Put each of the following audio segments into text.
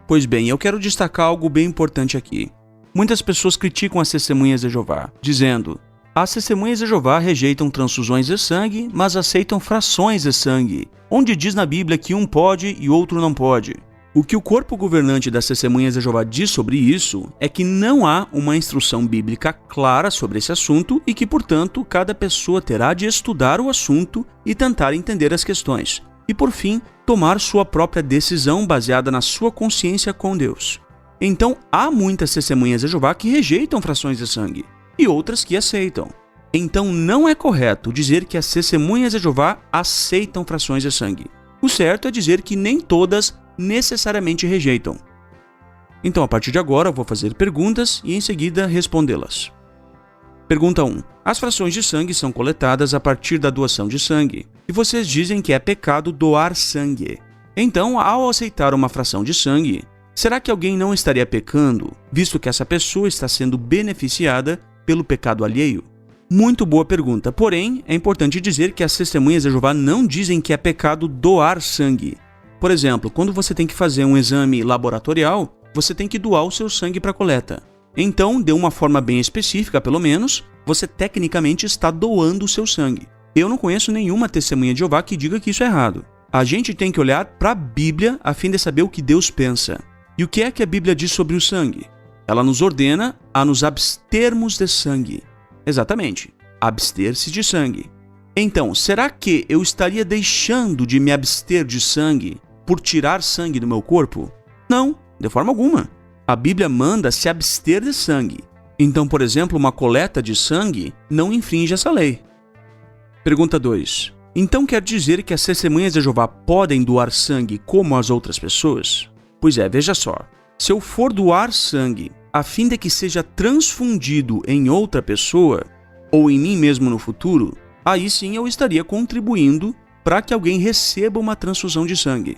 Pois bem, eu quero destacar algo bem importante aqui. Muitas pessoas criticam as testemunhas de Jeová, dizendo: as testemunhas de Jeová rejeitam transfusões de sangue, mas aceitam frações de sangue, onde diz na Bíblia que um pode e outro não pode. O que o corpo governante das testemunhas de Jeová diz sobre isso é que não há uma instrução bíblica clara sobre esse assunto e que, portanto, cada pessoa terá de estudar o assunto e tentar entender as questões. E, por fim, tomar sua própria decisão baseada na sua consciência com Deus. Então, há muitas testemunhas de Jeová que rejeitam frações de sangue e outras que aceitam. Então, não é correto dizer que as testemunhas de Jeová aceitam frações de sangue. O certo é dizer que nem todas necessariamente rejeitam. Então, a partir de agora, eu vou fazer perguntas e em seguida respondê-las. Pergunta 1. As frações de sangue são coletadas a partir da doação de sangue, e vocês dizem que é pecado doar sangue. Então, ao aceitar uma fração de sangue, será que alguém não estaria pecando, visto que essa pessoa está sendo beneficiada pelo pecado alheio? Muito boa pergunta, porém, é importante dizer que as testemunhas de Jeová não dizem que é pecado doar sangue. Por exemplo, quando você tem que fazer um exame laboratorial, você tem que doar o seu sangue para coleta. Então, de uma forma bem específica, pelo menos, você tecnicamente está doando o seu sangue. Eu não conheço nenhuma testemunha de Jeová que diga que isso é errado. A gente tem que olhar para a Bíblia a fim de saber o que Deus pensa. E o que é que a Bíblia diz sobre o sangue? Ela nos ordena a nos abstermos de sangue. Exatamente, abster-se de sangue. Então, será que eu estaria deixando de me abster de sangue por tirar sangue do meu corpo? Não, de forma alguma. A Bíblia manda se abster de sangue. Então, por exemplo, uma coleta de sangue não infringe essa lei. Pergunta 2. Então quer dizer que as testemunhas de Jeová podem doar sangue como as outras pessoas? Pois é, veja só. Se eu for doar sangue a fim de que seja transfundido em outra pessoa, ou em mim mesmo no futuro, aí sim eu estaria contribuindo para que alguém receba uma transfusão de sangue.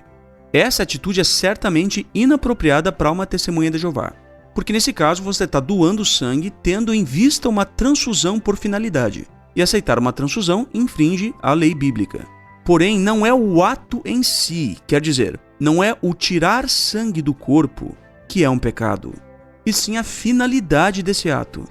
Essa atitude é certamente inapropriada para uma testemunha de Jeová, porque nesse caso você está doando sangue tendo em vista uma transfusão por finalidade, e aceitar uma transfusão infringe a lei bíblica. Porém, não é o ato em si, quer dizer, não é o tirar sangue do corpo que é um pecado, e sim a finalidade desse ato.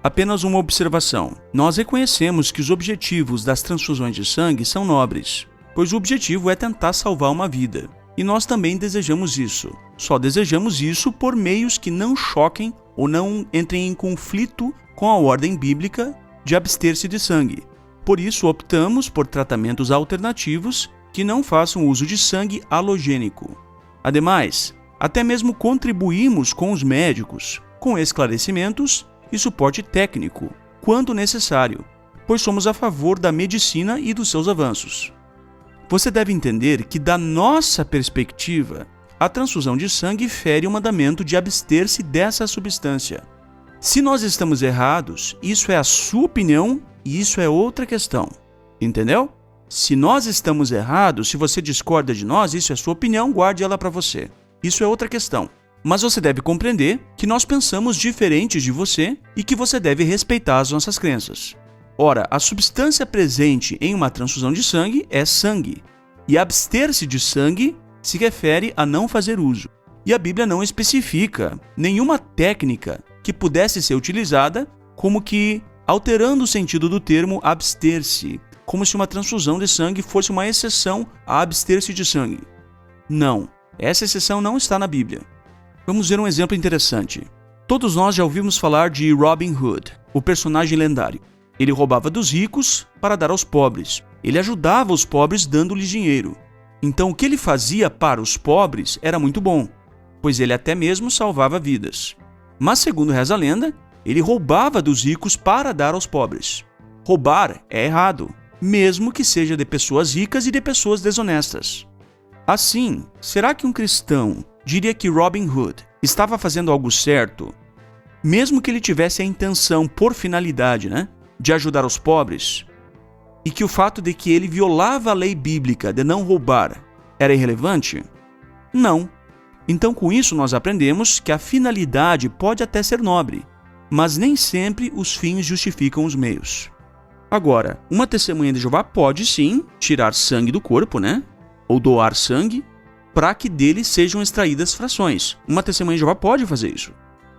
Apenas uma observação. Nós reconhecemos que os objetivos das transfusões de sangue são nobres, pois o objetivo é tentar salvar uma vida. E nós também desejamos isso. Só desejamos isso por meios que não choquem ou não entrem em conflito com a ordem bíblica de abster-se de sangue. Por isso, optamos por tratamentos alternativos que não façam uso de sangue halogênico. Ademais, até mesmo contribuímos com os médicos, com esclarecimentos e suporte técnico, quando necessário, pois somos a favor da medicina e dos seus avanços. Você deve entender que, da nossa perspectiva, a transfusão de sangue fere o mandamento de abster-se dessa substância. Se nós estamos errados, isso é a sua opinião e isso é outra questão. Entendeu? Se nós estamos errados, se você discorda de nós, isso é sua opinião, guarde ela para você. Isso é outra questão. Mas você deve compreender que nós pensamos diferentes de você e que você deve respeitar as nossas crenças. Ora, a substância presente em uma transfusão de sangue é sangue, e abster-se de sangue se refere a não fazer uso. E a Bíblia não especifica nenhuma técnica que pudesse ser utilizada como que alterando o sentido do termo abster-se, como se uma transfusão de sangue fosse uma exceção a abster-se de sangue. Não, essa exceção não está na Bíblia. Vamos ver um exemplo interessante. Todos nós já ouvimos falar de Robin Hood, o personagem lendário. Ele roubava dos ricos para dar aos pobres. Ele ajudava os pobres dando-lhes dinheiro. Então o que ele fazia para os pobres era muito bom, pois ele até mesmo salvava vidas. Mas segundo reza a lenda, ele roubava dos ricos para dar aos pobres. Roubar é errado, mesmo que seja de pessoas ricas e de pessoas desonestas. Assim, será que um cristão diria que Robin Hood estava fazendo algo certo, mesmo que ele tivesse a intenção, por finalidade, de ajudar os pobres, e que o fato de que ele violava a lei bíblica de não roubar era irrelevante? Não. Então, com isso, nós aprendemos que a finalidade pode até ser nobre, mas nem sempre os fins justificam os meios. Agora, uma testemunha de Jeová pode sim tirar sangue do corpo, ou doar sangue, para que dele sejam extraídas frações. Uma testemunha de Jeová pode fazer isso.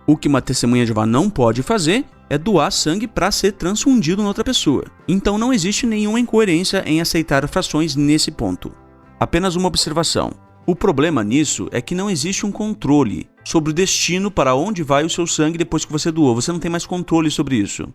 O que uma testemunha de Jeová não pode fazer é doar sangue para ser transfundido em outra pessoa. Então não existe nenhuma incoerência em aceitar frações nesse ponto. Apenas uma observação. O problema nisso é que não existe um controle sobre o destino para onde vai o seu sangue depois que você doou. Você não tem mais controle sobre isso.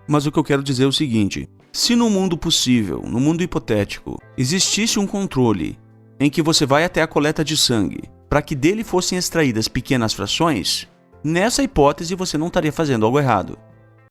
Mas o que eu quero dizer é o seguinte: se no mundo possível, no mundo hipotético, existisse um controle em que você vai até a coleta de sangue para que dele fossem extraídas pequenas frações, nessa hipótese você não estaria fazendo algo errado.